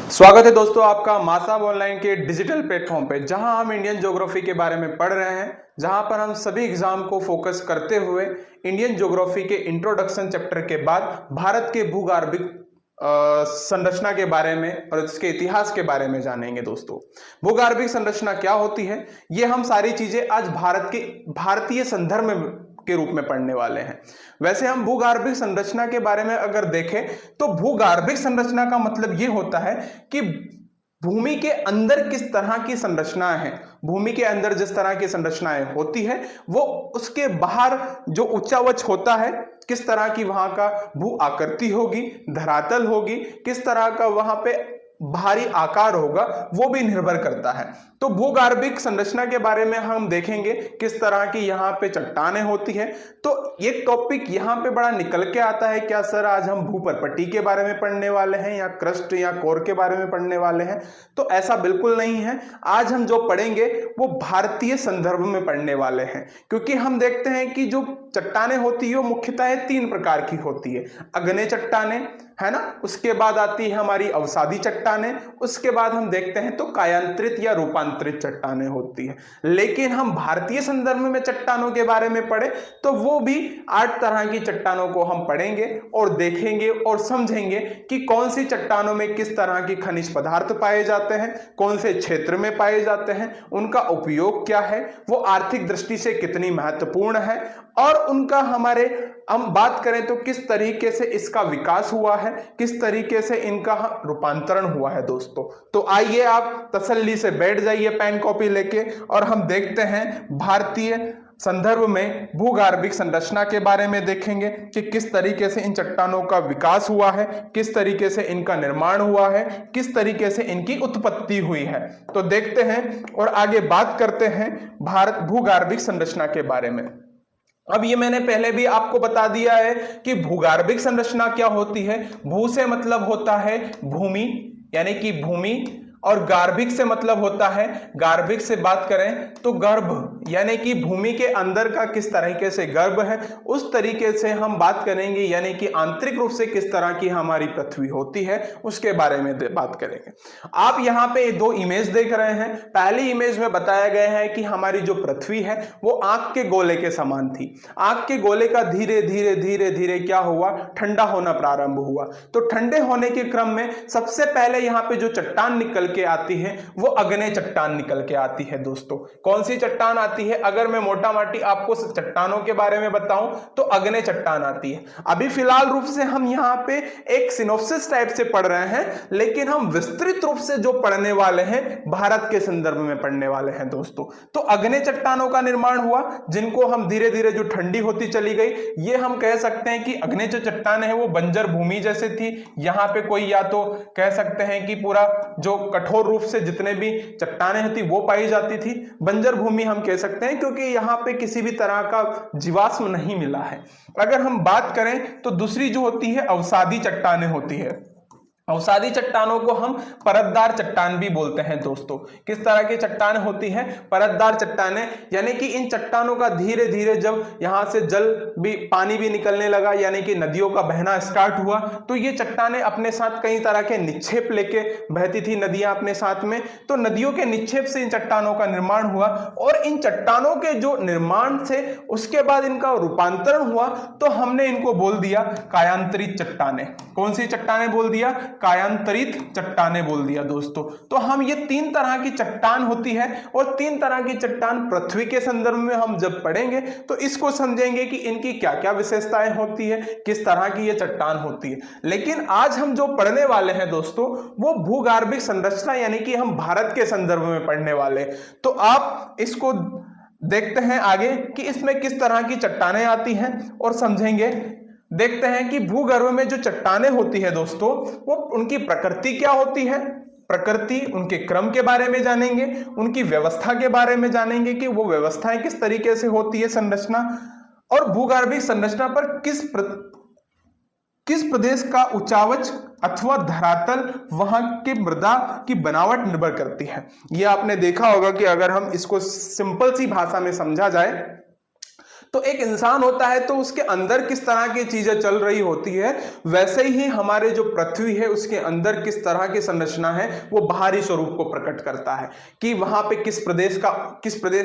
स्वागत है दोस्तों आपका मासाब ऑनलाइन के डिजिटल प्लेटफॉर्म पे, जहां हम इंडियन ज्योग्राफी के बारे में पढ़ रहे हैं, जहां पर हम सभी एग्जाम को फोकस करते हुए इंडियन ज्योग्राफी के इंट्रोडक्शन चैप्टर के बाद भारत के भूगर्भिक संरचना के बारे में और इसके इतिहास के बारे में जानेंगे। दोस्तों, भूगर्भिक संरचना क्या होती है, ये हम सारी चीजें आज भारतीय संदर्भ में के रूप में पढ़ने वाले हैं। वैसे हम भूगर्भिक संरचना के बारे में अगर देखें तो भूगर्भिक संरचना का मतलब यह होता है कि भूमि के अंदर किस तरह की संरचनाएं हैं, भूमि के अंदर जिस तरह की संरचनाएं होती है वो उसके बाहर जो उच्चावच होता है, किस तरह की वहां का भू आकृति होगी, धरातल होगी, किस तरह का वहां पे भारी आकार होगा, वो भी निर्भर करता है। तो भूगर्भिक संरचना के बारे में हम देखेंगे किस तरह की यहाँ पे चट्टानें होती है। तो ये टॉपिक यहाँ पे बड़ा निकल के आता है, क्या सर आज हम भूपर्पटी के बारे में पढ़ने वाले हैं या क्रस्ट या कोर के बारे में पढ़ने वाले हैं? तो ऐसा बिल्कुल नहीं है। आज हम जो पढ़ेंगे वो भारतीय संदर्भ में पढ़ने वाले हैं, क्योंकि हम देखते हैं कि जो चट्टानें होती है वो मुख्यतः 3 प्रकार की होती है। अग्नेय चट्टानें है ना, उसके बाद आती है हमारी अवसादी चट्टानें, उसके बाद हम देखते हैं तो कायांतरित या रूपांतरित चट्टानें होती है। लेकिन हम भारतीय संदर्भ में चट्टानों के बारे में पढ़े तो वो भी 8 तरह की चट्टानों को हम पढ़ेंगे और देखेंगे और समझेंगे कि कौन सी चट्टानों में किस तरह के खनिज पदार्थ पाए जाते हैं, कौन से क्षेत्र में पाए जाते हैं, उनका उपयोग क्या है, वो आर्थिक दृष्टि से कितनी महत्वपूर्ण है, और उनका हम बात करें तो किस तरीके से इसका विकास हुआ है, किस तरीके से इनका रूपांतरण हुआ है। दोस्तों, तो आइए आप तसल्ली से बैठ जाइए पेन कॉपी लेके और हम देखते हैं भारतीय संदर्भ में भूगर्भिक संरचना के बारे में देखेंगे कि किस तरीके से इन चट्टानों का विकास हुआ है, किस तरीके से इनका निर्माण हुआ है, किस तरीके से इनकी उत्पत्ति हुई है। तो देखते हैं और आगे बात करते हैं भारत भूगर्भिक संरचना के बारे में। अब ये मैंने पहले भी आपको बता दिया है कि भूगर्भिक संरचना क्या होती है। भू से मतलब होता है भूमि, यानी कि भूमि, और गार्भिक से मतलब होता है, गार्भिक से बात करें तो गर्भ, यानी कि भूमि के अंदर का किस तरीके से गर्भ है, उस तरीके से हम बात करेंगे, यानी कि आंतरिक रूप से किस तरह की हमारी पृथ्वी होती है उसके बारे में बात करेंगे। आप यहाँ पे 2 इमेज देख रहे हैं। पहली इमेज में बताया गया है कि हमारी जो पृथ्वी है वो आंख के गोले के समान थी। आंख के गोले का धीरे धीरे धीरे धीरे क्या हुआ, ठंडा होना प्रारंभ हुआ। तो ठंडे होने के क्रम में सबसे पहले यहाँ पे जो चट्टान निकल के आती है वो अग्नेय चट्टान निकल के आती है। दोस्तों, कौन सी चट्टान आती है? अगर मैं मोटा माटी आपको चट्टानों के बारे में बताऊं तो अग्नेय चट्टान आती है। अभी फिलहाल रूप से हम यहाँ पे एक सिनोप्सिस टाइप से पढ़ रहे हैं, लेकिन हम विस्तृत रूप से जो पढ़ने वाले हैं भारत के संदर्भ में पढ़ने वाले हैं। दोस्तों, तो अग्नेय चट्टानों का निर्माण हुआ, जिनको हम धीरे धीरे जो ठंडी होती चली गई, ये हम कह सकते हैं कि अग्नेय जो चट्टान है वो बंजर भूमि जैसे थी। यहाँ पे कोई या तो कह सकते हैं कि पूरा जो कठोर रूप से जितने भी चट्टानें होती वो पाई जाती थी। बंजर भूमि हम कह सकते हैं क्योंकि यहाँ पे किसी भी तरह का जीवाश्म नहीं मिला है। अगर हम बात करें तो दूसरी जो होती है अवसादी चट्टानें होती है। अवसादी चट्टानों को हम परतदार चट्टान भी बोलते हैं। दोस्तों, किस तरह की चट्टान होती है? परतदार चट्टानें, यानी कि इन चट्टानों का धीरे धीरे जब यहां से जल भी, पानी भी निकलने लगा, यानी कि नदियों का बहना स्टार्ट हुआ, तो ये चट्टानें अपने साथ कई तरह के निक्षेप लेके बहती थी नदियां अपने साथ में। तो नदियों के निक्षेप से इन चट्टानों का निर्माण हुआ, और इन चट्टानों के जो निर्माण से उसके बाद इनका रूपांतरण हुआ, तो हमने इनको बोल दिया कायांतरित चट्टानें। कौन सी चट्टानें बोल दिया? कायांतरित चट्टानें बोल दिया। दोस्तों, तो हम ये 3 तरह की चट्टान होती है, और 3 तरह की चट्टान पृथ्वी के संदर्भ में हम जब पढ़ेंगे तो इसको समझेंगे कि इनकी क्या क्या विशेषताएं होती है, किस तरह की ये चट्टान होती है। लेकिन आज हम जो पढ़ने वाले हैं दोस्तों वो भूगर्भिक संरचना, यानी कि हम भारत के संदर्भ में पढ़ने वाले। तो आप इसको देखते हैं आगे कि इसमें किस तरह की चट्टानें आती हैं और समझेंगे। देखते हैं कि भूगर्भ में जो चट्टानें होती है दोस्तों वो उनकी प्रकृति क्या होती है, प्रकृति, उनके क्रम के बारे में जानेंगे, उनकी व्यवस्था के बारे में जानेंगे कि वो व्यवस्थाएं किस तरीके से होती है संरचना, और भूगर्भिक संरचना पर किस प्रदेश का उच्चावच अथवा धरातल, वहां की मृदा की बनावट निर्भर करती है। यह आपने देखा होगा कि अगर हम इसको सिंपल सी भाषा में समझा जाए तो एक इंसान होता है तो उसके अंदर किस तरह की चीजें चल रही होती है, वैसे ही हमारे जो पृथ्वी है उसके अंदर किस तरह की संरचना है वो बाहरी स्वरूप को प्रकट करता है कि वहां पे किस प्रदेश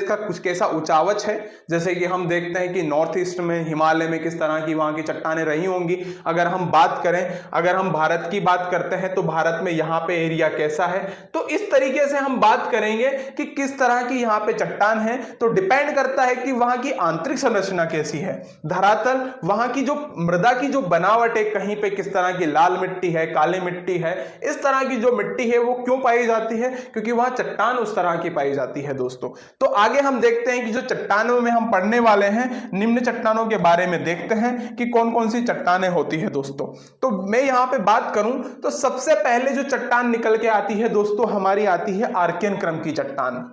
का कुछ कैसा उचावच है। जैसे कि हम देखते हैं कि नॉर्थ ईस्ट में हिमालय में किस तरह की वहां की चट्टानें रही होंगी। अगर हम भारत की बात करते हैं तो भारत में यहाँ पे एरिया कैसा है। तो इस तरीके से हम बात करेंगे कि किस तरह की यहाँ पे चट्टान है, तो डिपेंड करता है कि वहां की आंतरिक संरचना कैसी है, धरातल वहां की जो मृदा की जो बनावट है, कहीं पे किस तरह की लाल मिट्टी है, काली मिट्टी है, इस तरह की जो मिट्टी है वो क्यों पाई जाती है, क्योंकि वहां चट्टान उस तरह की पाई जाती है दोस्तों। तो आगे हम देखते हैं कि जो चट्टानों में हम पढ़ने वाले हैं, निम्न चट्टानों के बारे में देखते हैं कि कौन कौन सी चट्टानें होती है दोस्तों। तो मैं यहां पे बात करूं तो सबसे पहले जो चट्टान निकल के आती है दोस्तों, हमारी आती है आर्कियन क्रम की चट्टान।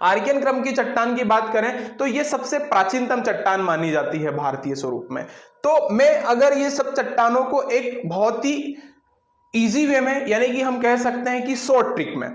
आर्कियन क्रम की चट्टान की बात करें तो यह सबसे प्राचीनतम चट्टान मानी जाती है भारतीय स्वरूप में। तो मैं अगर ये सब चट्टानों को एक बहुत ही इजी वे में, यानी कि हम कह सकते हैं कि शॉर्ट ट्रिक में,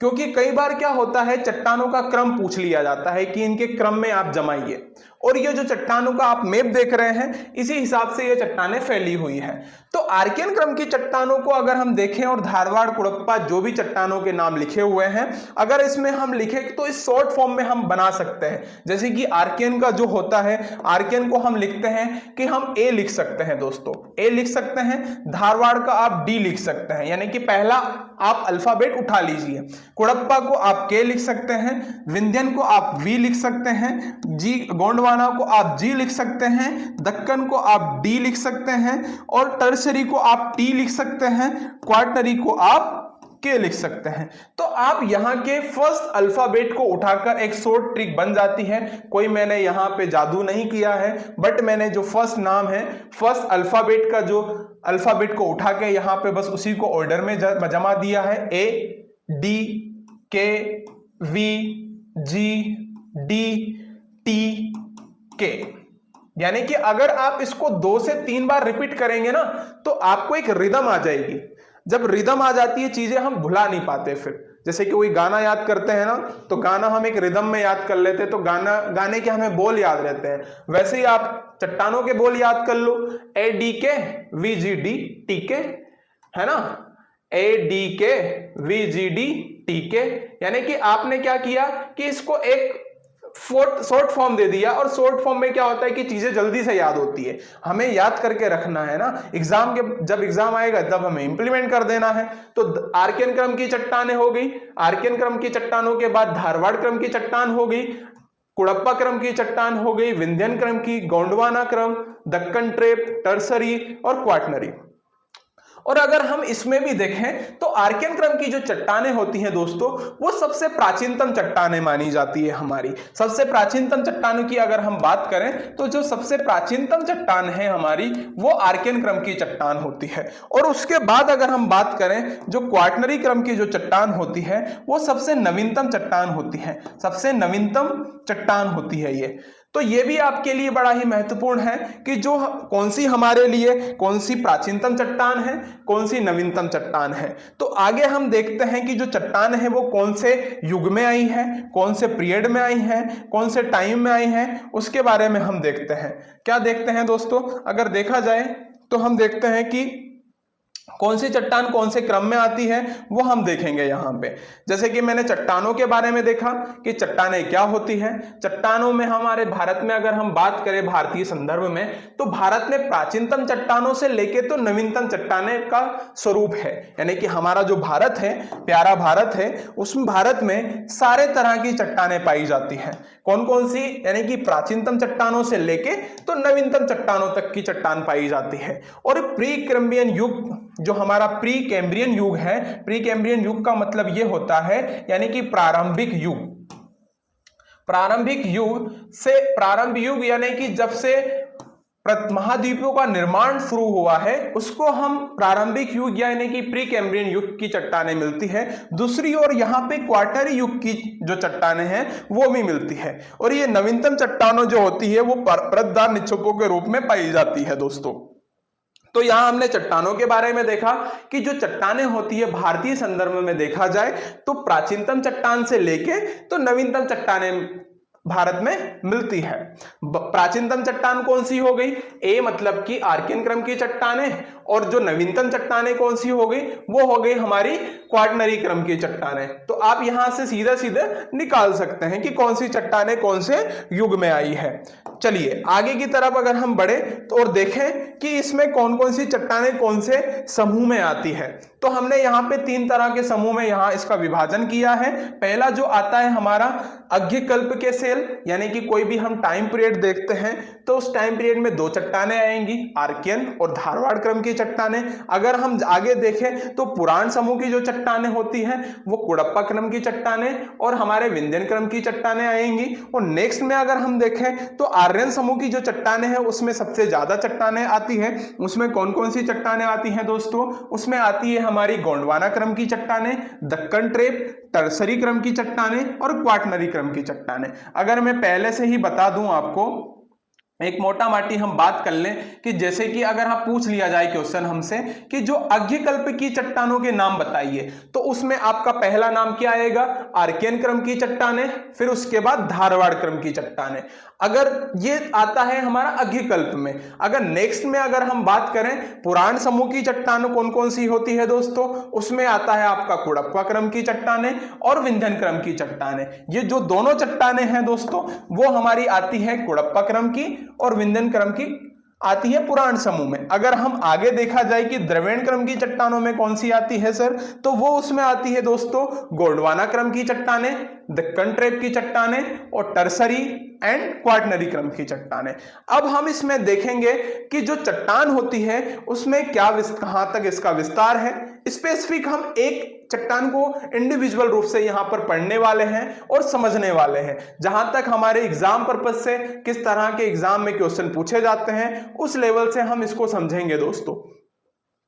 क्योंकि कई बार क्या होता है चट्टानों का क्रम पूछ लिया जाता है कि इनके क्रम में आप जमाइए, और ये जो चट्टानों का आप मैप देख रहे हैं इसी हिसाब से ये चट्टानें फैली हुई हैं। तो आर्कियन क्रम की चट्टानों को अगर हम देखें और धारवाड़ कुड़प्पा जो भी चट्टानों के नाम लिखे हुए हैं, अगर इसमें हम लिखें तो इस शॉर्ट फॉर्म में हम बना सकते हैं। जैसे कि आर्कियन का जो होता है, आर्कियन को हम लिखते हैं कि हम ए लिख सकते हैं दोस्तों, ए लिख सकते हैं, धारवाड़ का आप डी लिख सकते हैं, यानी कि पहला आप अल्फाबेट उठा लीजिए। कुड़प्पा को आप के लिख सकते हैं, विंध्यन को आप वी लिख सकते हैं, जी गोंडवाना को आप जी लिख सकते हैं, दक्कन को आप डी लिख सकते हैं, और टर्सरी को आप टी लिख सकते हैं, क्वार्टरी को आप के लिख सकते हैं। तो आप यहां के फर्स्ट अल्फाबेट को उठाकर एक शॉर्ट ट्रिक बन जाती है। कोई मैंने यहां पे जादू नहीं किया है, बट मैंने जो फर्स्ट नाम है, फर्स्ट अल्फाबेट का जो अल्फाबेट को उठा के यहां पे बस उसी को ऑर्डर में जमा दिया है, ए डी के वी जी डी टी के। यानी कि अगर आप इसको 2 से 3 बार रिपीट करेंगे ना तो आपको एक रिदम आ जाएगी। जब रिदम आ जाती है चीजें हम भुला नहीं पाते। फिर जैसे कि कोई गाना याद करते हैं ना, तो गाना हम एक रिदम में याद कर लेते हैं, तो गाने के हमें बोल याद रहते हैं। वैसे ही आप चट्टानों के बोल याद कर लो, ए डी के वी जी डी टी के, है ना, ए डी के वी जी डी टी के। यानी कि आपने क्या किया कि इसको एक शॉर्ट फॉर्म दे दिया, और शॉर्ट फॉर्म में क्या होता है कि चीजें जल्दी से याद होती है, हमें याद करके रखना है ना, जब एग्जाम आएगा तब हमें इंप्लीमेंट कर देना है। तो आर्कियन क्रम की चट्टानें हो गई, आर्कियन क्रम की चट्टानों के बाद धारवाड़ क्रम की चट्टान हो गई, कुड़प्पा क्रम की चट्टान हो गई, विंध्यन क्रम की, गोंडवाना क्रम, दक्कन ट्रेप, टर्सरी और क्वाटनरी। और अगर हम इसमें भी देखें तो आर्कियन क्रम की जो चट्टानें होती हैं दोस्तों, वो सबसे प्राचीनतम चट्टानें मानी जाती है हमारी। सबसे प्राचीनतम चट्टानों की अगर हम बात करें तो जो सबसे प्राचीनतम चट्टान है हमारी, वो आर्कियन क्रम की चट्टान होती है। और उसके बाद अगर हम बात करें, जो क्वाटनरी क्रम की जो चट्टान होती है, वो सबसे नवीनतम चट्टान होती है, सबसे नवीनतम चट्टान होती है ये। तो ये भी आपके लिए बड़ा ही महत्वपूर्ण है कि जो कौन सी हमारे लिए कौन सी प्राचीनतम चट्टान है, कौन सी नवीनतम चट्टान है। तो आगे हम देखते हैं कि जो चट्टान है वो कौन से युग में आई है, कौन से पीरियड में आई है, कौन से टाइम में आई है, उसके बारे में हम देखते हैं। क्या देखते हैं दोस्तों, अगर देखा जाए तो हम देखते हैं कि कौन सी चट्टान कौन से क्रम में आती है वो हम देखेंगे यहां पे। जैसे कि मैंने चट्टानों के बारे में देखा कि चट्टानें क्या होती हैं। चट्टानों में हमारे भारत में अगर हम बात करें भारतीय संदर्भ में, तो भारत में प्राचीनतम चट्टानों से लेके तो नवीनतम चट्टानें का स्वरूप है। यानी कि हमारा जो भारत है, प्यारा भारत है, उसमें भारत में सारे तरह की चट्टानें पाई जाती हैं। कौन कौन सी, यानी कि प्राचीनतम चट्टानों से लेके तो नवीनतम चट्टानों तक की चट्टान पाई जाती है। और प्री कैम्ब्रियन युग, जो हमारा प्री कैम्ब्रियन युग है, प्री कैम्ब्रियन युग का मतलब यह होता है यानी कि प्रारंभिक युग। प्रारंभिक युग से, प्रारंभ युग यानी कि जब से महाद्वीपों का निर्माण शुरू हुआ है, उसको हम प्रारंभिक युग यानी कि प्री कैम्ब्रियन युग की चट्टानें मिलती है। दूसरी ओर यहाँ पे क्वार्टरी युग की जो चट्टानें हैं वो भी मिलती है। और ये नवीनतम चट्टानों जो होती है वो परतदार निक्षेपों के रूप में पाई जाती है दोस्तों। तो यहां हमने चट्टानों के बारे में देखा कि जो चट्टानें होती है भारतीय संदर्भ में देखा जाए तो प्राचीनतम चट्टान से लेके तो नवीनतम चट्टानें भारत में मिलती है। प्राचीनतम चट्टान कौन सी हो गई? ए मतलब कि आर्कियन क्रम की चट्टानें, और जो नवीनतम चट्टानें कौन सी हो गई? वो हो गई हमारी क्वाटरनरी क्रम की चट्टानें। तो आप यहां से सीधे सीधे निकाल सकते हैं कि कौन सी चट्टानें कौन से युग में आई है। चलिए आगे की तरफ अगर हम बढ़े तो और देखें कि इसमें कौन कौन सी चट्टानें कौन से समूह में आती है, तो हमने यहाँ पे 3 तरह के समूह में यहाँ इसका विभाजन किया है। पहला जो आता है हमारा अग्यकल्प के सेल, यानी कि कोई भी हम टाइम पीरियड देखते हैं तो उस टाइम पीरियड में 2 चट्टानें आएंगी, आर्कियन और धारवाड़ क्रम की चट्टानें। अगर हम आगे देखें तो पुराण समूह की जो चट्टानें होती हैं वो कुड़प्पा क्रम की चट्टानें और हमारे विंध्यन क्रम की चट्टानें आएंगी। और नेक्स्ट में अगर हम देखें तो आर्यन समूह की जो चट्टानें हैं उसमें सबसे ज्यादा चट्टानें आती है। उसमें कौन कौन सी चट्टानें आती हैं दोस्तों? उसमें आती है हमारी गोंडवाना क्रम की चट्टानें, दक्कन ट्रेप, टर्सरी क्रम की चट्टानें और क्वाटरनरी क्रम की चट्टानें। अगर मैं पहले से ही बता दूं आपको, एक मोटा माटी हम बात कर लें कि जैसे कि अगर आप पूछ लिया जाए क्वेश्चन हमसे कि जो अग्यकल्प की चट्टानों के नाम बताइए, तो उसमें आपका पहला नाम क्या आएगा? आर्कियन क्रम की चट्टानें, फिर उसके बाद धारवाड़ क्रम की चट्टानें। अगर ये आता है हमारा अग्यकल्प में। अगर नेक्स्ट में अगर हम बात करें पुराण समूह की चट्टानें कौन कौन सी होती है दोस्तों, उसमें आता है आपका कुड़प्पा क्रम की चट्टानें और विंध्यन क्रम की चट्टानें। ये जो दोनों चट्टानें हैं दोस्तों वो हमारी आती है कुड़प्पा क्रम की और विंध्यन क्रम की आती है पुराण समूह में। अगर हम आगे देखा जाए कि द्रविड़ क्रम की चट्टानों में कौन सी आती है सर, तो वो उसमें आती है दोस्तों गोंडवाना क्रम की चट्टानें, दक्कन ट्रेप की चट्टानें और टर्सरी एंड क्वाटरनरी क्रम की चट्टानें। अब हम इसमें देखेंगे कि जो चट्टान होती है उसमें क्या कहां तक इसका विस्तार है। स्पेसिफिक हम एक चट्टान को इंडिविजुअल रूप से यहां पर पढ़ने वाले हैं और समझने वाले हैं। जहां तक हमारे एग्जाम पर्पस से किस तरह के एग्जाम में क्वेश्चन पूछे जाते हैं उस लेवल से हम इसको समझेंगे दोस्तों।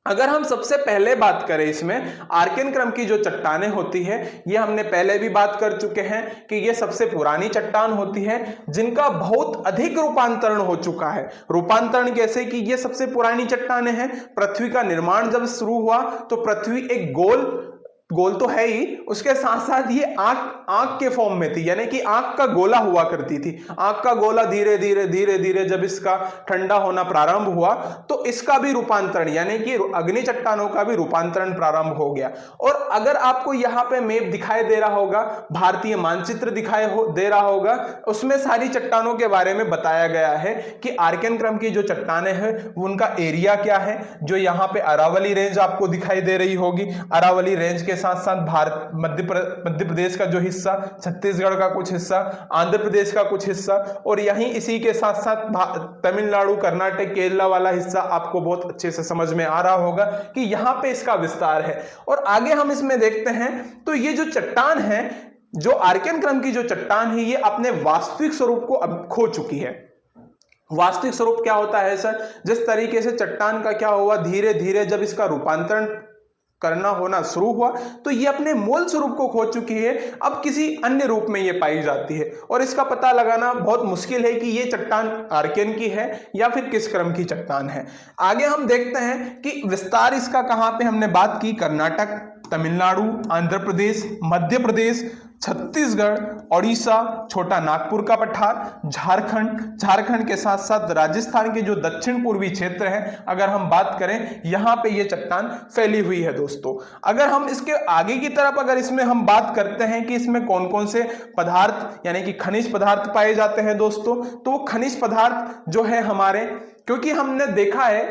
अगर हम सबसे पहले बात करें इसमें आर्कियन क्रम की जो चट्टानें होती है, ये हमने पहले भी बात कर चुके हैं कि ये सबसे पुरानी चट्टान होती है जिनका बहुत अधिक रूपांतरण हो चुका है। रूपांतरण कैसे कि ये सबसे पुरानी चट्टानें हैं। पृथ्वी का निर्माण जब शुरू हुआ तो पृथ्वी एक गोल तो है ही, उसके साथ साथ ये आंख के फॉर्म में थी, यानी कि आंख का गोला हुआ करती थी। आंख का गोला धीरे धीरे धीरे धीरे जब इसका ठंडा होना प्रारंभ हुआ तो इसका भी रूपांतरण यानी कि अग्नि चट्टानों का भी रूपांतरण प्रारंभ हो गया। और अगर आपको यहाँ पे मैप दिखाई दे रहा होगा, भारतीय मानचित्र दे रहा होगा, उसमें सारी चट्टानों के बारे में बताया गया है कि आर्कियन क्रम की जो चट्टानें हैं उनका एरिया क्या है। जो यहाँ पे अरावली रेंज आपको दिखाई दे रही होगी, अरावली रेंज के साथ साथ भारत मध्य प्रदेश का जो हिस्सा, छत्तीसगढ़ का कुछ हिस्सा, आंध्र प्रदेश का कुछ हिस्सा और यहीं इसी के साथ साथ तमिलनाडु, कर्नाटक, केरला वाला हिस्सा आपको बहुत अच्छे से समझ में आ रहा होगा कि यहां पे इसका विस्तार है। और आगे हम इसमें देखते हैं तो ये जो चट्टान है, जो आर्कियन क्रम की जो चट्टान है, ये अपने वास्तविक स्वरूप को अब खो चुकी है। वास्तविक स्वरूप क्या होता है सर? जिस तरीके से चट्टान का क्या हुआ, धीरे धीरे जब इसका रूपांतरण करना होना शुरू हुआ तो ये अपने मूल स्वरूप को खो चुकी है। अब किसी अन्य रूप में ये पाई जाती है और इसका पता लगाना बहुत मुश्किल है कि ये चट्टान आर्कियन की है या फिर किस क्रम की चट्टान है। आगे हम देखते हैं कि विस्तार इसका कहां पे हमने बात की, कर्नाटक, तमिलनाडु, आंध्र प्रदेश, मध्य प्रदेश, छत्तीसगढ़, ओडिशा, छोटा नागपुर का पठार, झारखंड के साथ साथ राजस्थान के जो दक्षिण पूर्वी क्षेत्र है, अगर हम बात करें यहां पे ये चट्टान फैली हुई है दोस्तों। अगर हम इसके आगे की तरफ अगर इसमें हम बात करते हैं कि इसमें कौन कौन से पदार्थ यानी कि खनिज पदार्थ पाए जाते हैं दोस्तों, तो वो खनिज पदार्थ जो है हमारे, क्योंकि हमने देखा है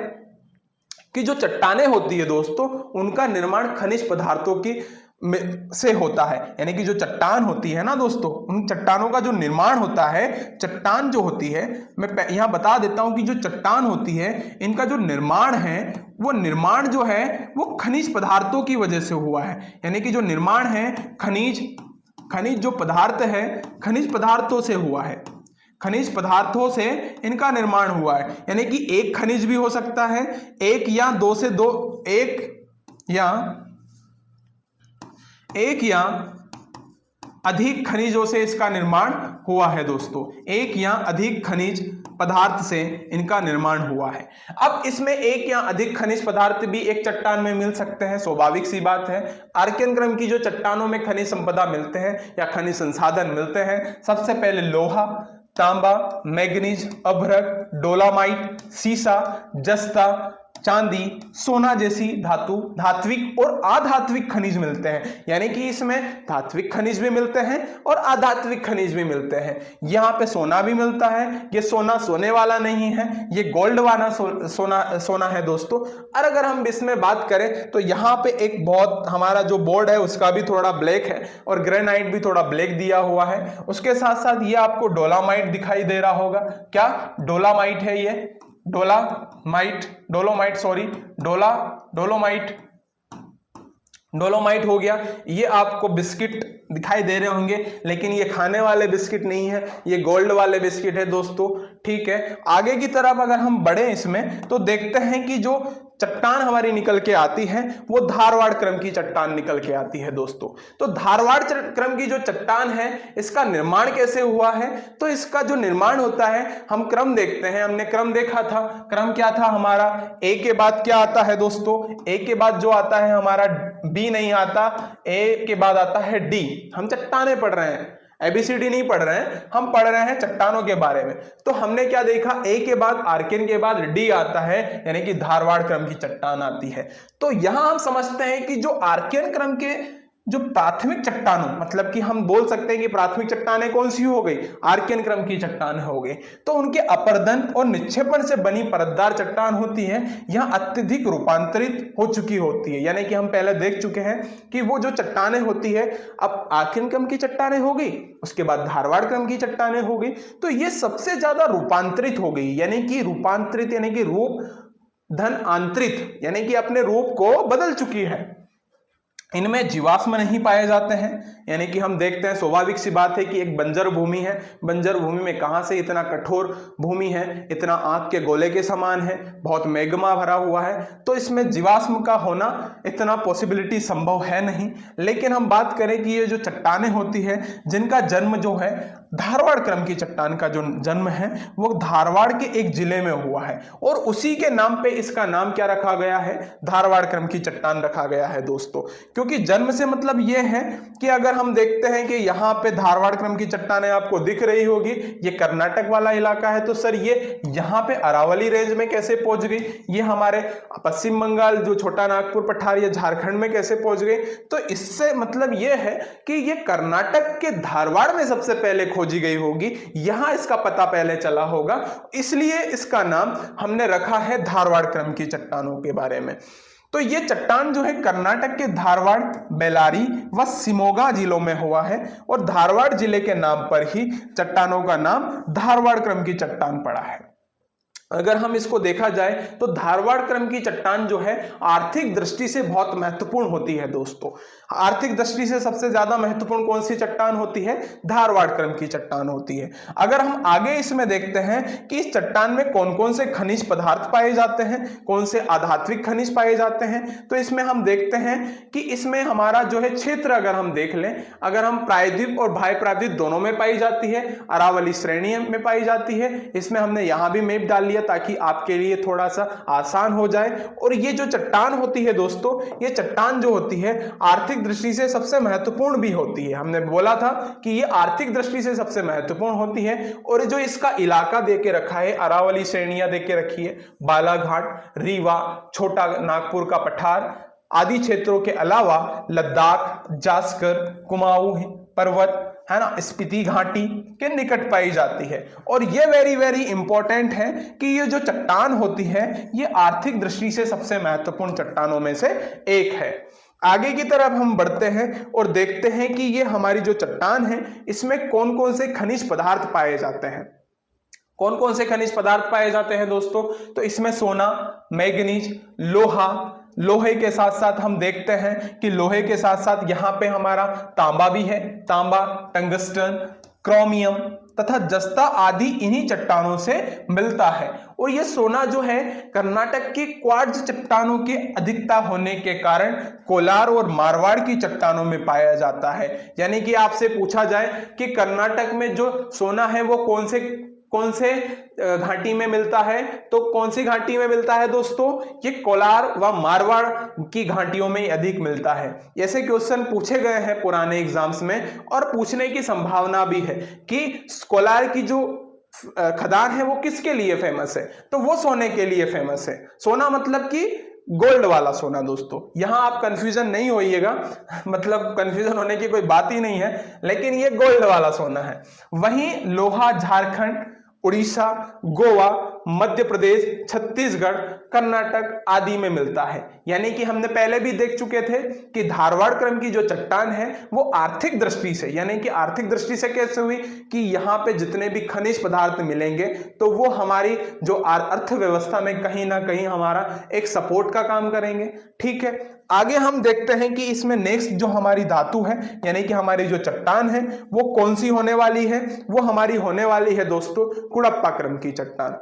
कि जो चट्टानें होती है दोस्तों उनका निर्माण खनिज पदार्थों की से होता है। यानी कि जो चट्टान होती है ना दोस्तों, उन चट्टानों का जो निर्माण होता है, चट्टान जो होती है, मैं यहां बता देता हूं कि जो चट्टान होती है इनका जो निर्माण है वो निर्माण जो है वो खनिज पदार्थों की वजह से हुआ है। यानी कि जो निर्माण है खनिज जो पदार्थ है खनिज पदार्थों से हुआ है, खनिज पदार्थों से इनका निर्माण हुआ है। यानी कि एक खनिज भी हो सकता है, एक या दो अधिक खनिजों से इसका निर्माण हुआ है दोस्तों, एक या अधिक खनिज पदार्थ से इनका निर्माण हुआ है। अब इसमें एक या अधिक खनिज पदार्थ भी एक चट्टान में मिल सकते हैं, स्वाभाविक सी बात है। आर्कियन क्रम की जो चट्टानों में खनिज संपदा मिलते हैं या खनिज संसाधन मिलते हैं, सबसे पहले लोहा, तांबा, मैग्नीज, अभ्रक, डोलामाइट, सीसा, जस्ता, चांदी, सोना जैसी धातु, धात्विक और अधात्विक खनिज मिलते हैं। यानी कि इसमें धात्विक खनिज भी मिलते हैं और अधात्विक खनिज भी मिलते हैं। यहाँ पे सोना भी मिलता है, ये सोना सोने वाला नहीं है, ये गोल्ड वाला सोना है दोस्तों। और अगर हम इसमें बात करें तो यहाँ पे एक बहुत हमारा जो बोर्ड है उसका भी थोड़ा ब्लैक है और ग्रेनाइट भी थोड़ा ब्लैक दिया हुआ है। उसके साथ साथ ये आपको डोलामाइट दिखाई दे रहा होगा। क्या डोलामाइट है ये? डोलोमाइट हो गया। ये आपको बिस्किट दिखाई दे रहे होंगे, लेकिन ये खाने वाले बिस्किट नहीं है, ये गोल्ड वाले बिस्किट है दोस्तों। ठीक है, आगे की तरफ अगर हम बढ़े इसमें तो देखते हैं कि जो चट्टान हमारी निकल के आती है वो धारवाड़ क्रम की चट्टान निकल के आती है दोस्तों। तो धारवाड़ क्रम की जो चट्टान है इसका निर्माण कैसे हुआ है? तो इसका जो निर्माण होता है हम क्रम देखते हैं। हमने क्रम देखा था, क्रम क्या था हमारा? ए के बाद क्या आता है दोस्तों? ए के बाद जो आता है हमारा बी नहीं आता, ए के बाद आता है डी। हम चट्टाने पढ़ रहे हैं, एबीसीडी नहीं पढ़ रहे हैं, हम पढ़ रहे हैं चट्टानों के बारे में। तो हमने क्या देखा? ए के बाद आर्कियन के बाद डी आता है, यानी कि धारवाड़ क्रम की चट्टान आती है। तो यहां हम समझते हैं कि जो आर्कियन क्रम के जो प्राथमिक चट्टानों, मतलब कि हम बोल सकते हैं कि प्राथमिक चट्टानें कौन सी हो गई? आर्कियन क्रम की चट्टान हो गई। तो उनके अपर्दन और निक्षेपण से बनी परतदार चट्टान होती है, यह अत्यधिक रूपांतरित हो चुकी होती है। यानी कि हम पहले देख चुके हैं कि वो जो चट्टानें होती है अब आर्कियन क्रम की चट्टानें हो गई, उसके बाद धारवाड़ क्रम की चट्टानें हो गई। तो ये सबसे ज्यादा रूपांतरित हो गई, यानी कि रूपांतरित यानी कि रूप धन आंतरित, यानी कि अपने रूप को बदल चुकी है। इनमें जीवाश्म नहीं पाए जाते हैं, यानी कि हम देखते हैं स्वाभाविक सी बात है कि एक बंजर भूमि है, बंजर भूमि में कहां से इतना कठोर भूमि है, इतना आग के गोले के समान है, बहुत मैग्मा भरा हुआ है, तो इसमें जीवाश्म का होना इतना पॉसिबिलिटी संभव है नहीं। लेकिन हम बात करें कि ये जो चट्टानें होती है जिनका जन्म जो है धारवाड़ क्रम की चट्टान का जो जन्म है वो धारवाड़ के एक जिले में हुआ है और उसी के नाम पे इसका नाम क्या रखा गया है? धारवाड़ क्रम की चट्टान रखा गया है दोस्तों। क्योंकि जन्म से मतलब ये है कि अगर हम देखते हैं कि यहाँ पे धारवाड़ क्रम की चट्टानें आपको दिख रही होगी, ये कर्नाटक वाला इलाका है, तो सर ये यहाँ पे अरावली रेंज में कैसे पहुंच गई? ये हमारे पश्चिम बंगाल जो छोटा नागपुर पठार या झारखंड में कैसे पहुंच गई? तो इससे मतलब ये है कि ये कर्नाटक के धारवाड़ में सबसे पहले खोजी गई होगी, यहां इसका पता पहले चला होगा, इसलिए इसका नाम हमने रखा है धारवाड़ क्रम की चट्टानों के बारे में। तो ये चट्टान जो है कर्नाटक के धारवाड़, बेलारी व शिमोगा जिलों में हुआ है और धारवाड़ जिले के नाम पर ही चट्टानों का नाम धारवाड़ क्रम की चट्टान पड़ा है। अगर हम इसको देखा जाए तो धारवाड़ क्रम की चट्टान जो है आर्थिक दृष्टि से बहुत महत्वपूर्ण होती है दोस्तों। आर्थिक दृष्टि से सबसे ज्यादा महत्वपूर्ण कौन सी चट्टान होती है? धारवाड़ क्रम की चट्टान होती है। अगर हम आगे इसमें देखते हैं कि इस चट्टान में कौन कौन से खनिज पदार्थ पाए जाते हैं, कौन से आधात्विक खनिज पाए जाते हैं, तो इसमें हम देखते हैं कि इसमें हमारा जो है क्षेत्र अगर हम देख लें, अगर हम प्रायद्वीप और भाई प्रायद्वीप दोनों में पाई जाती है, अरावली श्रेणी में पाई जाती है। इसमें हमने यहां भी मैप डाल लिया ताकि आपके लिए थोड़ा सा आसान हो जाए। और ये जो चट्टान होती है दोस्तों, ये चट्टान जो होती है आर्थिक दृष्टि से सबसे महत्वपूर्ण भी होती है। हमने बोला था कि ये आर्थिक दृष्टि से सबसे महत्वपूर्ण होती है। और जो इसका इलाका देके रखा है, अरावली श्रेणियां देके रखी है, बालाघाट, रीवा, छोटा नागपुर का पठार आदि क्षेत्रों के अलावा लद्दाख, जास्कर, कुमाऊं पर्वत है ना, स्पीति घाटी के निकट पाई जाती है। और ये वेरी वेरी इंपॉर्टेंट है कि ये जो चट्टान होती है ये आर्थिक दृष्टि से सबसे महत्वपूर्ण चट्टानों में से एक है। आगे की तरफ हम बढ़ते हैं और देखते हैं कि ये हमारी जो चट्टान है इसमें कौन कौन से खनिज पदार्थ पाए जाते हैं। कौन कौन से खनिज पदार्थ पाए जाते हैं दोस्तों? तो इसमें सोना, मैग्नीज, लोहा, लोहे के साथ साथ हम देखते हैं कि लोहे के साथ साथ यहाँ पे हमारा तांबा भी है, तांबा, टंगस्टन, क्रोमियम, तथा जस्ता आदि इन्हीं चट्टानों से मिलता है। और यह सोना जो है कर्नाटक की क्वार्ट्ज चट्टानों की अधिकता होने के कारण कोलार और मारवाड़ की चट्टानों में पाया जाता है। यानी कि आपसे पूछा जाए कि कर्नाटक में जो सोना है वो कौन से घाटी में मिलता है, तो कौन सी घाटी में मिलता है दोस्तों? ये कोलार व मारवाड़ की घाटियों में अधिक मिलता है। ऐसे क्वेश्चन पूछे गए हैं पुराने एग्जाम्स में और पूछने की संभावना भी है कि कोलार की जो खदान है वो किसके लिए फेमस है, तो वो सोने के लिए फेमस है। सोना मतलब कि गोल्ड वाला सोना दोस्तों, यहां आप कंफ्यूजन नहीं होइएगा, मतलब कंफ्यूजन होने की कोई बात ही नहीं है, लेकिन ये गोल्ड वाला सोना है। वहीं लोहा झारखंड, उड़ीसा, गोवा, मध्य प्रदेश, छत्तीसगढ़, कर्नाटक आदि में मिलता है। यानी कि हमने पहले भी देख चुके थे कि धारवाड़ क्रम की जो चट्टान है वो आर्थिक दृष्टि से, यानी कि आर्थिक दृष्टि से कैसे हुई कि यहाँ पे जितने भी खनिज पदार्थ मिलेंगे तो वो हमारी जो अर्थव्यवस्था में कहीं ना कहीं हमारा एक सपोर्ट का काम करेंगे। ठीक है, आगे हम देखते हैं कि इसमें नेक्स्ट जो हमारी धातु है यानी कि हमारी जो चट्टान है वो कौन सी होने वाली है? वो हमारी होने वाली है दोस्तों कुड़प्पा क्रम की चट्टान।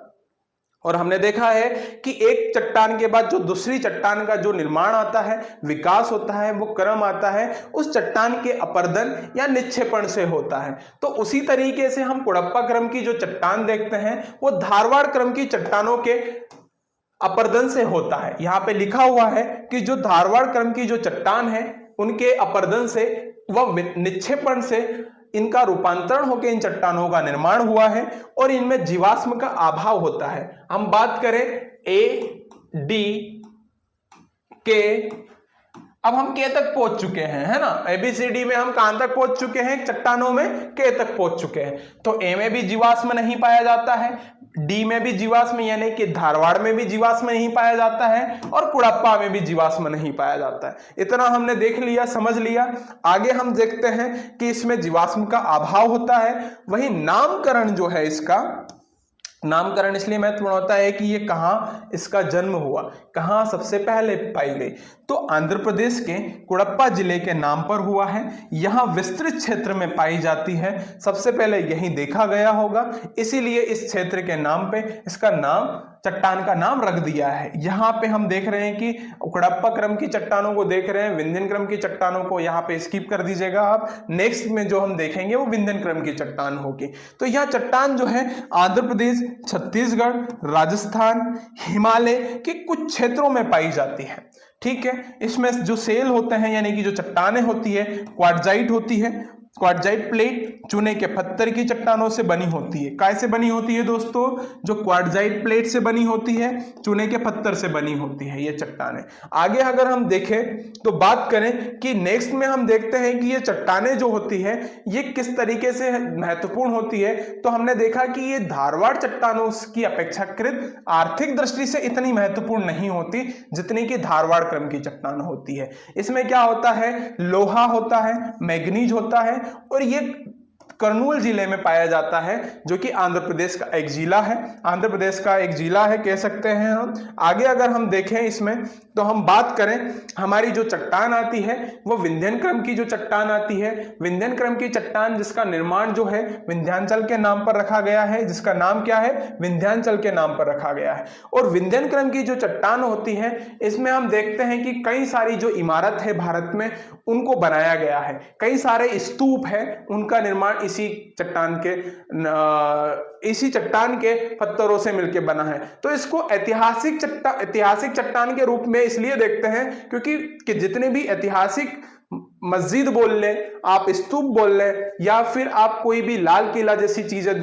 और हमने देखा है कि एक चट्टान के बाद जो दूसरी चट्टान का जो निर्माण आता है, विकास होता है, वो क्रम आता है उस चट्टान के अपर्दन या निक्षेपण से होता है। तो उसी तरीके से हम कुड़प्पा क्रम की जो चट्टान देखते हैं वो धारवाड़ क्रम की चट्टानों के अपर्दन से होता है। यहां पे लिखा हुआ है कि जो धारवाड़ क्रम की जो चट्टान है उनके अपर्दन से व निक्षेपण से इनका रूपांतरण होकर इन चट्टानों का निर्माण हुआ है और इनमें जीवाश्म का अभाव होता है। हम बात करें ए, डी, के, अब हम के तक पहुंच चुके हैं, है ना। एबीसीडी में हम कहां तक पहुंच चुके हैं? चट्टानों में के तक पहुंच चुके हैं। तो ए में भी जीवाश्म नहीं पाया जाता है, डी में भी जीवाश्म यानी कि धारवाड़ में भी जीवाश्म नहीं पाया जाता है और कुड़प्पा में भी जीवाश्म नहीं पाया जाता है। इतना हमने देख लिया, समझ लिया। आगे हम देखते हैं कि इसमें जीवाश्म का अभाव होता है। वही नामकरण जो है, इसका नामकरण इसलिए महत्वपूर्ण होता है कि ये कहाँ इसका जन्म हुआ, कहाँ सबसे पहले पाई गई। तो आंध्र प्रदेश के कुड़प्पा जिले के नाम पर हुआ है। यहाँ विस्तृत क्षेत्र में पाई जाती है, सबसे पहले यही देखा गया होगा, इसीलिए इस क्षेत्र के नाम पे इसका नाम, चट्टान का नाम रख दिया है। यहाँ पे हम देख रहे हैं कि कुड़प्पा क्रम की चट्टानों को देख रहे हैं, विंध्यन क्रम की चट्टानों को यहाँ पे स्किप कर दीजिएगा आप। नेक्स्ट में जो हम देखेंगे वो विंध्यन क्रम की चट्टान होगी। तो यह चट्टान जो है आंध्र प्रदेश, छत्तीसगढ़, राजस्थान, हिमालय के कुछ क्षेत्रों में पाई जाती है। ठीक है, इसमें जो सेल होते हैं यानी कि जो चट्टानें होती है क्वार्टजाइट होती है। क्वार्टजाइट प्लेट चूने के पत्थर की चट्टानों से बनी होती है। कैसे बनी होती है दोस्तों? जो क्वार्टजाइट प्लेट से बनी होती है, चूने के पत्थर से बनी होती है ये चट्टानें। आगे अगर हम देखें तो बात करें कि नेक्स्ट में हम देखते हैं कि ये चट्टानें जो होती है ये किस तरीके से महत्वपूर्ण होती है। तो हमने देखा कि ये धारवाड़ चट्टानों की अपेक्षाकृत आर्थिक दृष्टि से इतनी महत्वपूर्ण नहीं होती जितनी कि धारवाड़ क्रम की चट्टान होती है। इसमें क्या होता है? लोहा होता है, मैग्नीज होता है और ये कर्नूल जिले में पाया जाता है जो कि आंध्र प्रदेश का एक जिला है। आंध्र प्रदेश का एक जिला है कह सकते हैं हम। आगे अगर हम देखें इसमें तो हम बात करें, हमारी जो चट्टान आती है वो विंध्यन क्रम की जो चट्टान आती है। विंध्यन क्रम की चट्टान जिसका निर्माण जो है विंध्याचल के नाम पर रखा गया है, जिसका नाम क्या है? विंध्याचल के नाम पर रखा गया है। और विंध्यन क्रम की जो चट्टान होती है इसमें हम देखते हैं कि कई सारी जो इमारत है भारत में उनको बनाया गया है, कई सारे स्तूप है, उनका निर्माण इसी चट्टान के पत्थरों से मिलकर बना है। तो इसको ऐतिहासिक चट्टान के रूप में इसलिए देखते हैं क्योंकि जितने भी ऐतिहासिक मस्जिद बोल लें, आप स्तूप बोल लें या फिर आप कोई भी लाल किला जैसी चीजें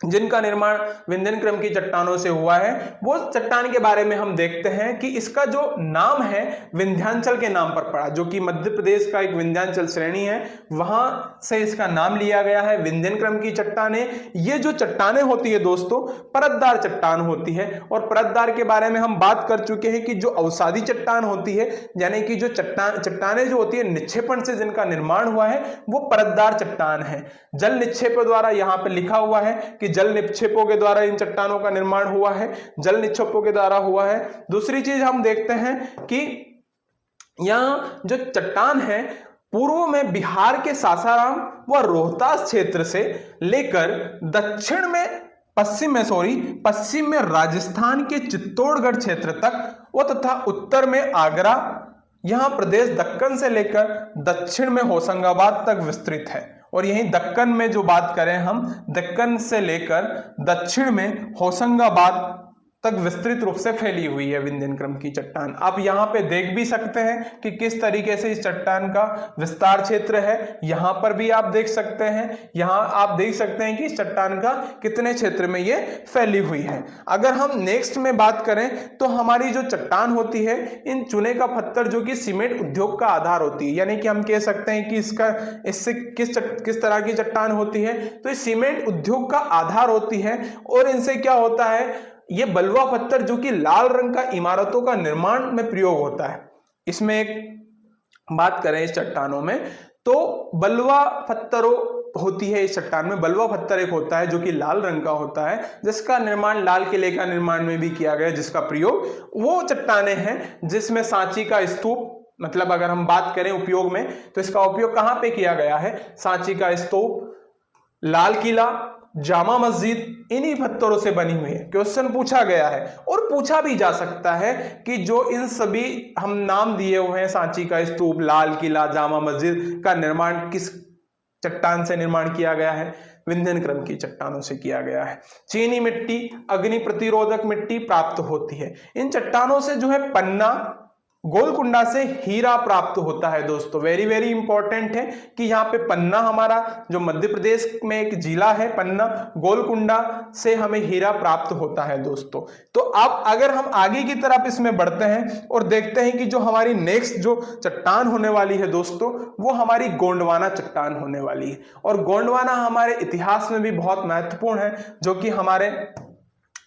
जिनका निर्माण विंध्यन क्रम की चट्टानों से हुआ है, वो चट्टान के बारे में हम देखते हैं कि इसका जो नाम है विंध्याचल के नाम पर पड़ा, जो कि मध्य प्रदेश का एक विंध्याचल श्रेणी है, वहां से इसका नाम लिया गया है विंध्यन क्रम की चट्टानें। ये जो चट्टानें होती है दोस्तों परतदार चट्टान होती है। और परतदार के बारे में हम बात कर चुके हैं कि जो अवसादी चट्टान होती है यानी कि जो चट्टानें जो होती है निक्षेपण से जिनका निर्माण हुआ है वो परतदार चट्टान है। जल निक्षेप द्वारा यहाँ पे लिखा हुआ है कि जल निक्षेपों के द्वारा इन चट्टानों का निर्माण हुआ है, जल निक्षेपों के द्वारा हुआ है। दूसरी चीज हम देखते हैं कि यहाँ जो चट्टान है पूर्व में बिहार के सासाराम व रोहतास क्षेत्र से लेकर दक्षिण में पश्चिम में राजस्थान के चित्तौड़गढ़ क्षेत्र तक व तथा उत्तर में आगरा, यहां प्रदेश दक्कन से लेकर दक्षिण में होशंगाबाद तक विस्तृत है। और यहीं दक्कन में जो बात करें हम, दक्कन से लेकर दक्षिण में होशंगाबाद तक विस्तृत रूप से फैली हुई है विंध्यन क्रम की चट्टान। आप यहाँ पे देख भी सकते हैं कि किस तरीके से इस चट्टान का विस्तार क्षेत्र है। यहाँ पर भी आप देख सकते हैं, यहाँ आप देख सकते हैं कि इस चट्टान का कितने क्षेत्र में ये फैली हुई है। अगर हम नेक्स्ट में बात करें तो हमारी जो चट्टान होती है, इन चूने का पत्थर जो कि सीमेंट उद्योग का आधार होती है, यानी कि हम कह सकते हैं कि इससे किस तरह की चट्टान होती है, तो ये सीमेंट उद्योग का आधार होती है। और इनसे क्या होता है, ये बलुआ पत्थर जो कि लाल रंग का इमारतों का निर्माण में प्रयोग होता है। इसमें एक बात करें इस चट्टानों में, तो बलुआ पत्थरों होती है इस चट्टान में। बलुआ पत्थर एक होता है जो कि लाल रंग का होता है, जिसका निर्माण लाल किले का निर्माण में भी किया गया, जिसका प्रयोग वो चट्टानें हैं जिसमें सांची का स्तूप, मतलब अगर हम बात करें उपयोग में, तो इसका उपयोग कहां पे किया गया है, सांची का स्तूप, लाल किला, जामा मस्जिद, इन्हीं पत्थरों से बनी हुई है। क्वेश्चन पूछा गया है और पूछा भी जा सकता है कि जो इन सभी हम नाम दिए हुए हैं, सांची का स्तूप, लाल किला, जामा मस्जिद, का निर्माण किस चट्टान से निर्माण किया गया है, विंध्यन क्रम की चट्टानों से किया गया है। चीनी मिट्टी, अग्नि प्रतिरोधक मिट्टी प्राप्त होती है। इन चट्टानों से जो है पन्ना, गोलकुंडा से हीरा प्राप्त होता है। दोस्तों वेरी वेरी इंपॉर्टेंट है कि यहाँ पे पन्ना, हमारा जो मध्य प्रदेश में एक जिला है पन्ना, गोलकुंडा से हमें हीरा प्राप्त होता है। दोस्तों तो अब अगर हम आगे की तरफ इसमें बढ़ते हैं और देखते हैं कि जो हमारी नेक्स्ट जो चट्टान होने वाली है दोस्तों, वो हमारी गोंडवाना चट्टान होने वाली है। और गोंडवाना हमारे इतिहास में भी बहुत महत्वपूर्ण है, जो कि हमारे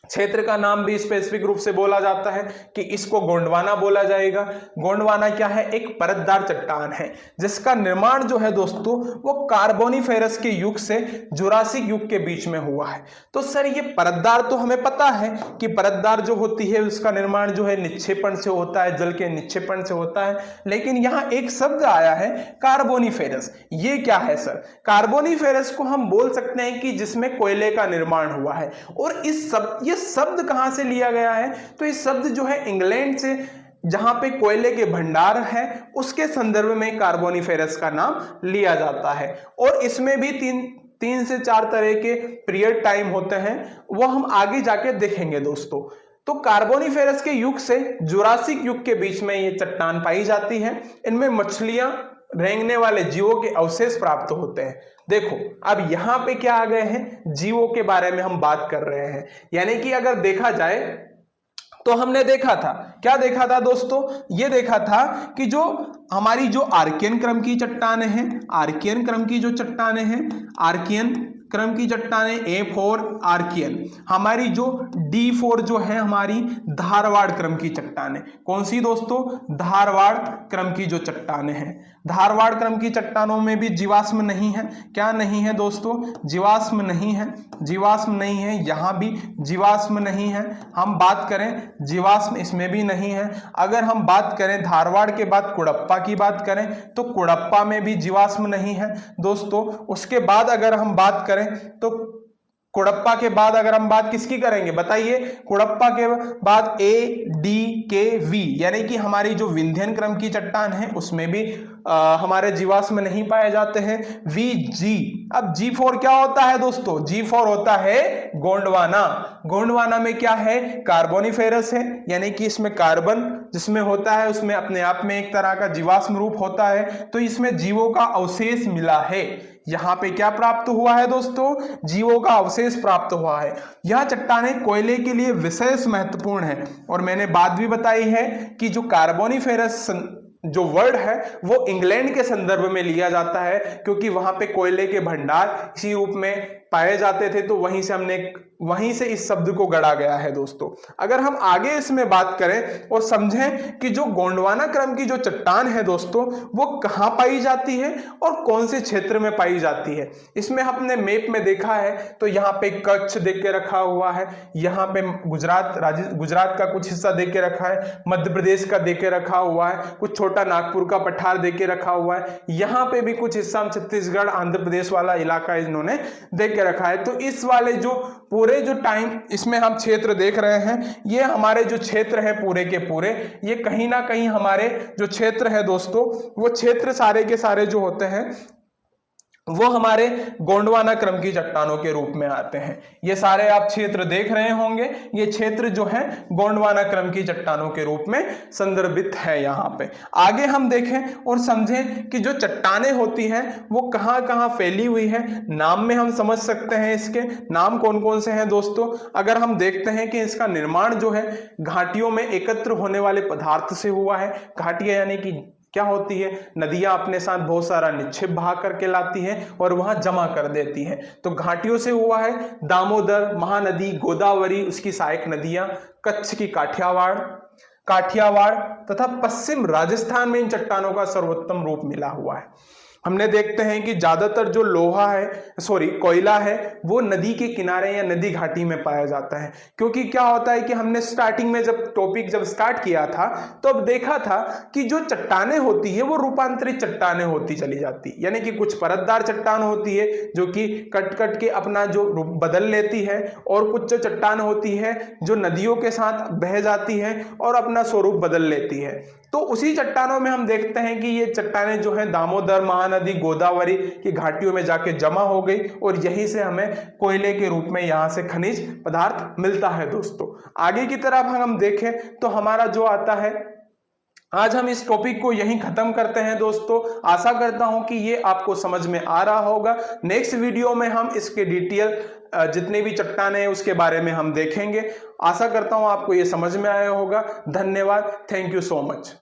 क्षेत्र का नाम भी स्पेसिफिक रूप से बोला जाता है कि इसको गोंडवाना बोला जाएगा। गोंडवाना क्या है, एक परतदार चट्टान है जिसका निर्माण जो है दोस्तों वो कार्बोनिफेरस के युग से जुरासिक युग के बीच में हुआ है। तो सर ये परतदार तो हमें पता है कि परतदार जो होती है उसका निर्माण जो है निक्षेपण से होता है, जल के निक्षेपण से होता है, लेकिन यहाँ एक शब्द आया है कार्बोनिफेरस। ये क्या है सर, कार्बोनिफेरस को हम बोल सकते हैं कि जिसमें कोयले का निर्माण हुआ है। और ये शब्द कहां से लिया गया है, तो ये शब्द जो है इंग्लैंड से, जहां पे कोयले के भंडार है उसके संदर्भ में कार्बोनिफेरस का नाम लिया जाता है। और इसमें भी तीन से चार तरह के पीरियड टाइम होते हैं, वो हम आगे जाके देखेंगे दोस्तों। तो कार्बोनिफेरस के युग से जुरासिक युग के बीच में ये चट्टान पाई जाती है। इनमें मछलियां, रेंगने वाले जीवों के अवशेष प्राप्त होते हैं। देखो अब यहां पे क्या आ गए हैं, जीवों के बारे में हम बात कर रहे हैं। यानी कि अगर देखा जाए तो हमने देखा था, क्या देखा था दोस्तों, ये देखा था कि जो हमारी जो आर्कियन क्रम की चट्टानें हैं, आर्कियन क्रम की जो चट्टानें हैं, आर्कियन क्रम की चट्टानें A4 आर्कियन, हमारी जो D4 जो है हमारी धारवाड़ क्रम की चट्टानें। कौन सी दोस्तों, धारवाड़ क्रम की जो चट्टानें हैं। धारवाड़ क्रम की चट्टानों में भी जीवाश्म नहीं है। क्या नहीं है दोस्तों, जीवाश्म नहीं है, जीवाश्म नहीं है, यहाँ भी जीवाश्म नहीं है। हम बात करें जीवाश्म इसमें भी नहीं है। अगर हम बात करें धारवाड़ के बाद कुड़प्पा की बात करें तो कुड़प्पा में भी जीवाश्म नहीं है दोस्तों। उसके बाद अगर हम बात करें तो कुड़प्पा के बाद अगर हम बात किसकी करेंगे बताइए, कुड़प्पा के बाद ADKV यानी कि हमारी जो विंध्यन क्रम की चट्टान है उसमें भी हमारे जीवाश्म नहीं पाए जाते हैं। VG, अब G4 क्या होता है दोस्तों, G4 होता है गोंडवाना। गोंडवाना में क्या है, कार्बोनिफेरस है, यानी कि इसमें कार्बन जिसमें होता है उसमें अपने आप में एक तरह का जीवाश्म रूप होता है, तो इसमें जीवों का अवशेष मिला है। यहां पे क्या प्राप्त हुआ है दोस्तों, जीवों का अवशेष प्राप्त हुआ है। यह चट्टानें कोयले के लिए विशेष महत्वपूर्ण है। और मैंने बात भी बताई है कि जो कार्बोनिफेरस जो वर्ड है वो इंग्लैंड के संदर्भ में लिया जाता है, क्योंकि वहां पे कोयले के भंडार इसी रूप में पाए जाते थे, तो वहीं से इस शब्द को गढ़ा गया है दोस्तों। अगर हम आगे इसमें बात करें और समझें कि जो गोंडवाना क्रम की जो चट्टान है दोस्तों, वो कहाँ पाई जाती है और कौन से क्षेत्र में पाई जाती है, इसमें हमने मैप में देखा है तो यहाँ पे कच्छ देख के रखा हुआ है, यहाँ पे गुजरात का कुछ हिस्सा देख के रखा है, मध्य प्रदेश का देख के रखा हुआ है, कुछ छोटा नागपुर का पठार देख के रखा हुआ है, यहाँ पे भी कुछ हिस्सा छत्तीसगढ़ आंध्र प्रदेश वाला इलाका इन्होंने देख के रखा है। तो इस वाले जो पूरे जो टाइम इसमें हम क्षेत्र देख रहे हैं, ये हमारे जो क्षेत्र है पूरे के पूरे, ये कहीं ना कहीं हमारे जो क्षेत्र है दोस्तों, वो क्षेत्र सारे के सारे जो होते हैं वो हमारे गोंडवाना क्रम की चट्टानों के रूप में आते हैं। ये सारे आप क्षेत्र देख रहे होंगे, ये क्षेत्र जो है गोंडवाना क्रम की चट्टानों के रूप में संदर्भित है। यहाँ पे आगे हम देखें और समझें कि जो चट्टानें होती हैं वो कहाँ कहाँ फैली हुई है। नाम में हम समझ सकते हैं, इसके नाम कौन कौन से हैं दोस्तों। अगर हम देखते हैं कि इसका निर्माण जो है घाटियों में एकत्र होने वाले पदार्थ से हुआ है। घाटियां यानी कि क्या होती है, नदियां अपने साथ बहुत सारा निक्षेप बहा करके लाती हैं और वहां जमा कर देती हैं। तो घाटियों से हुआ है दामोदर, महानदी, गोदावरी, उसकी सहायक नदियां, कच्छ की काठियावाड़ तथा पश्चिम राजस्थान में इन चट्टानों का सर्वोत्तम रूप मिला हुआ है। हमने देखते हैं कि ज्यादातर जो कोयला है वो नदी के किनारे या नदी घाटी में पाया जाता है। क्योंकि क्या होता है कि हमने स्टार्टिंग में जब स्टार्ट किया था तो अब देखा था कि जो चट्टानें होती है वो रूपांतरित चट्टानें होती चली जाती, यानी कि कुछ परतदार चट्टान होती है जो कि कट के अपना जो रूप बदल लेती है, और कुछ जो चट्टान होती है जो नदियों के साथ बह जाती है और अपना स्वरूप बदल लेती है। तो उसी चट्टानों में हम देखते हैं कि ये चट्टानें जो हैं दामोदर, महानदी, गोदावरी की घाटियों में जाके जमा हो गई और यहीं से हमें कोयले के रूप में यहाँ से खनिज पदार्थ मिलता है दोस्तों। आगे की तरफ हम देखें तो हमारा जो आता है, आज हम इस टॉपिक को यहीं खत्म करते हैं दोस्तों। आशा करता हूं कि ये आपको समझ में आ रहा होगा। नेक्स्ट वीडियो में हम इसके डिटेल जितने भी चट्टानें हैं उसके बारे में हम देखेंगे। आशा करता हूं आपको ये समझ में आया होगा। धन्यवाद, थैंक यू सो मच।